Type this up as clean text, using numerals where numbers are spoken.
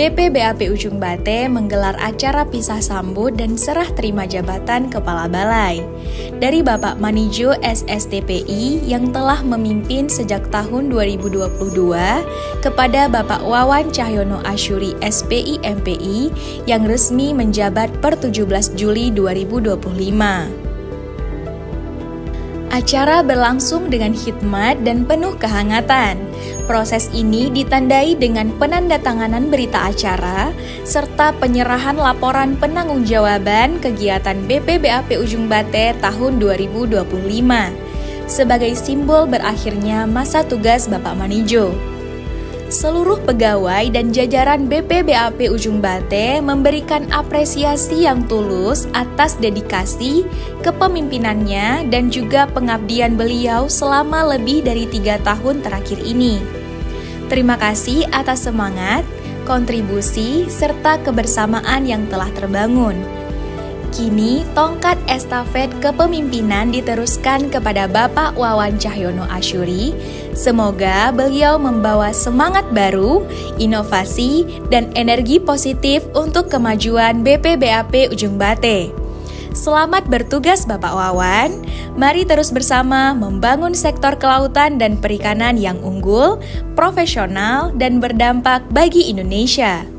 BPBAP Ujung Bate menggelar acara pisah sambut dan serah terima jabatan Kepala Balai dari Bapak Manijo SSTPI yang telah memimpin sejak tahun 2022 kepada Bapak Wawan Cahyono Asyuri SPI MPI yang resmi menjabat per 17 Juli 2025. Acara berlangsung dengan khidmat dan penuh kehangatan. Proses ini ditandai dengan penandatanganan berita acara serta penyerahan laporan penanggung-jawaban kegiatan BPBAP Ujung Bate tahun 2025 sebagai simbol berakhirnya masa tugas Bapak Manijo. Seluruh pegawai dan jajaran BPBAP Ujung Bate memberikan apresiasi yang tulus atas dedikasi kepemimpinannya dan juga pengabdian beliau selama lebih dari 3 tahun terakhir ini. Terima kasih atas semangat, kontribusi, serta kebersamaan yang telah terbangun. Kini, tongkat estafet kepemimpinan diteruskan kepada Bapak Wawan Cahyono Asyuri. Semoga beliau membawa semangat baru, inovasi, dan energi positif untuk kemajuan BPBAP Ujung Bate. Selamat bertugas Bapak Wawan. Mari terus bersama membangun sektor kelautan dan perikanan yang unggul, profesional, dan berdampak bagi Indonesia.